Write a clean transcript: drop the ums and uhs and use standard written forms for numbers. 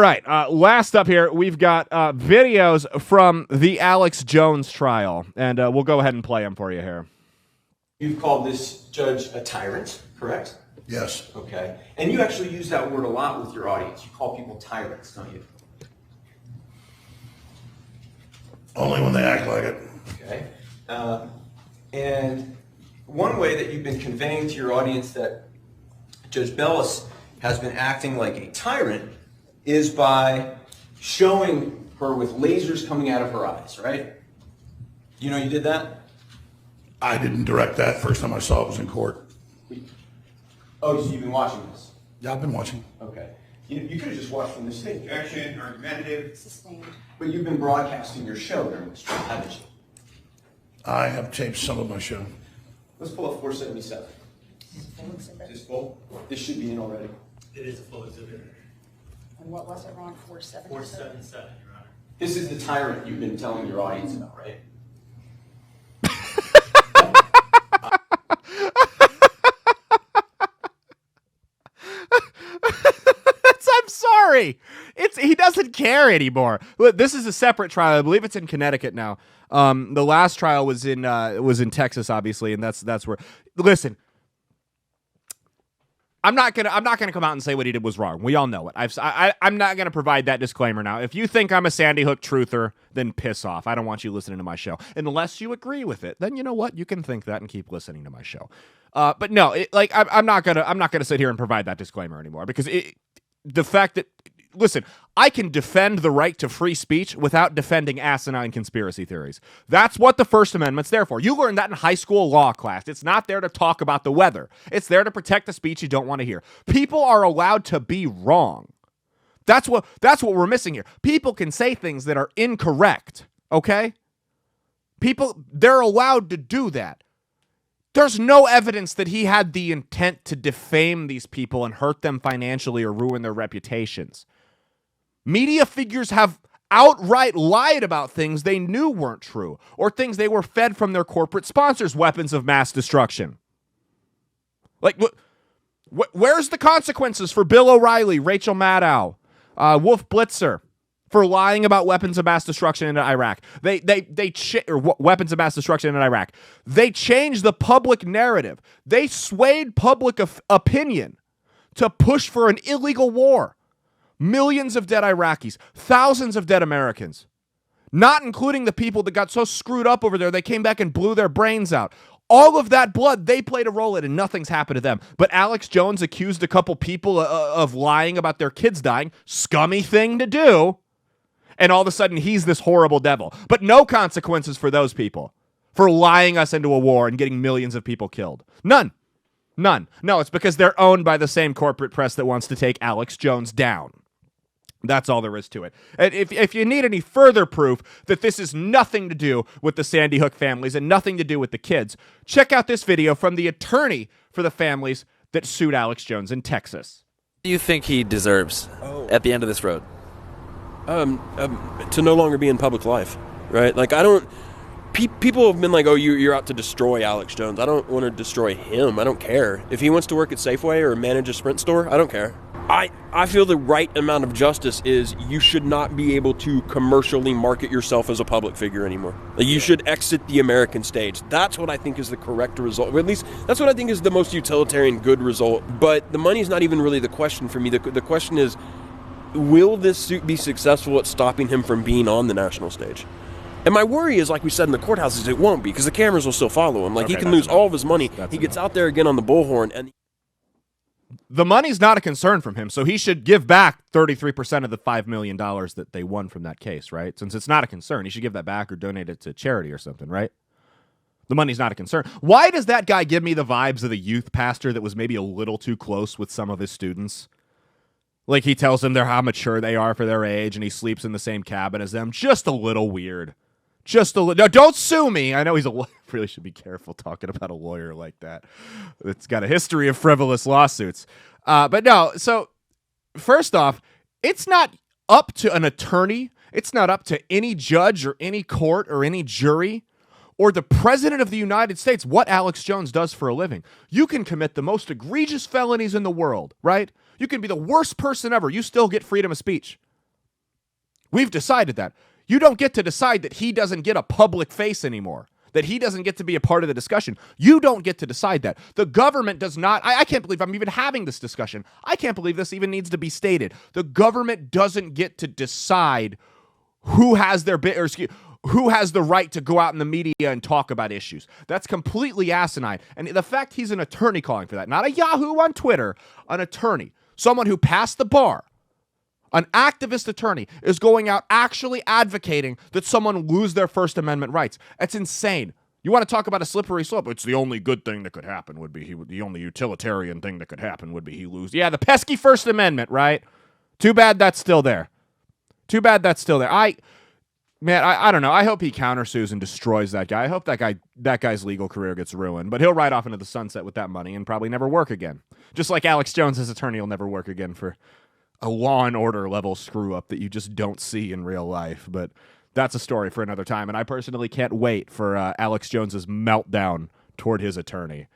right. Last up here, we've got videos from the Alex Jones trial, and we'll go ahead and play them for you here. You've called this judge a tyrant, correct? Yes. Okay. And you actually use that word a lot with your audience. You call people tyrants, don't you? Only when they act like it. Okay. And one way that you've been conveying to your audience that Judge Bellis has been acting like a tyrant is by showing her with lasers coming out of her eyes, right? You know you did that? I didn't direct that. First time I saw it was in court. Oh, so you've been watching this? Yeah, I've been watching. Okay. You could have just watched from the stage. Objection, argumentative. Sustained. But you've been broadcasting your show during this trial, haven't you? I have taped some of my show. Let's pull up 477. Is this full? This should be in already. It is a full exhibit. And what was it, Ron? 477? 477, Your Honor. This is the tyrant you've been telling your audience about, right? I'm sorry. He doesn't care anymore. Look, this is a separate trial. I believe it's in Connecticut now. The last trial was in Texas, obviously, and that's where. Listen, I'm not gonna come out and say what he did was wrong. We all know it. I'm not gonna provide that disclaimer now. If you think I'm a Sandy Hook truther, then piss off. I don't want you listening to my show unless you agree with it. Then you know what? You can think that and keep listening to my show. But no, I'm not gonna sit here and provide that disclaimer anymore because the fact that. Listen, I can defend the right to free speech without defending asinine conspiracy theories. That's what the First Amendment's there for. You learned that in high school law class. It's not there to talk about the weather. It's there to protect the speech you don't want to hear. People are allowed to be wrong. That's what we're missing here. People can say things that are incorrect, okay? They're allowed to do that. There's no evidence that he had the intent to defame these people and hurt them financially or ruin their reputations. Media figures have outright lied about things they knew weren't true or things they were fed from their corporate sponsors, weapons of mass destruction. Like, where's the consequences for Bill O'Reilly, Rachel Maddow, Wolf Blitzer for lying about weapons of mass destruction in Iraq? Weapons of mass destruction in Iraq. They changed the public narrative. They swayed public opinion to push for an illegal war. Millions of dead Iraqis, thousands of dead Americans, not including the people that got so screwed up over there they came back and blew their brains out. All of that blood, they played a role in, and nothing's happened to them. But Alex Jones accused a couple people of lying about their kids dying. Scummy thing to do. And all of a sudden, he's this horrible devil. But no consequences for those people for lying us into a war and getting millions of people killed. None. No, it's because they're owned by the same corporate press that wants to take Alex Jones down. That's all there is to it. And if you need any further proof that this is nothing to do with the Sandy Hook families and nothing to do with the kids, check out this video from the attorney for the families that sued Alex Jones in Texas. What do you think he deserves at the end of this road? To no longer be in public life, right? Like, I don't... People have been like, oh, you're out to destroy Alex Jones. I don't want to destroy him. I don't care. If he wants to work at Safeway or manage a Sprint store, I don't care. I feel the right amount of justice is you should not be able to commercially market yourself as a public figure anymore. Like, you should exit the American stage. That's what I think is the correct result. Or at least, that's what I think is the most utilitarian good result. But the money's not even really the question for me. The question is, will this suit be successful at stopping him from being on the national stage? And my worry is, like we said in the courthouse, is it won't be, because the cameras will still follow him. Like, he can lose all of his money. He gets out there again on the bullhorn, and the money's not a concern from him, so he should give back 33% of the $5 million that they won from that case, right? Since it's not a concern, he should give that back or donate it to charity or something, right? The money's not a concern. Why does that guy give me the vibes of the youth pastor that was maybe a little too close with some of his students? Like, he tells them how mature they are for their age, and he sleeps in the same cabin as them. Just a little weird. Just a little. No, don't sue me. I know he's a lawyer. Really should be careful talking about a lawyer like that. It's got a history of frivolous lawsuits. But no, so first off, it's not up to an attorney. It's not up to any judge or any court or any jury or the president of the United States what Alex Jones does for a living. You can commit the most egregious felonies in the world, right? You can be the worst person ever. You still get freedom of speech. We've decided that. You don't get to decide that he doesn't get a public face anymore, that he doesn't get to be a part of the discussion. You don't get to decide that. The government does not. I can't believe I'm even having this discussion. I can't believe this even needs to be stated. The government doesn't get to decide who has who has the right to go out in the media and talk about issues. That's completely asinine. And the fact he's an attorney calling for that, not a Yahoo on Twitter, an attorney, someone who passed the bar, an activist attorney, is going out actually advocating that someone lose their First Amendment rights. That's insane. You want to talk about a slippery slope? It's the only good thing that could happen would be the only utilitarian thing that could happen would be he lose. Yeah, the pesky First Amendment, right? Too bad that's still there. Too bad that's still there. I don't know. I hope he countersues and destroys that guy. I hope that guy's legal career gets ruined. But he'll ride off into the sunset with that money and probably never work again. Just like Alex Jones, his attorney, will never work again for a Law and Order level screw up that you just don't see in real life. But that's a story for another time. And I personally can't wait for Alex Jones's meltdown toward his attorney.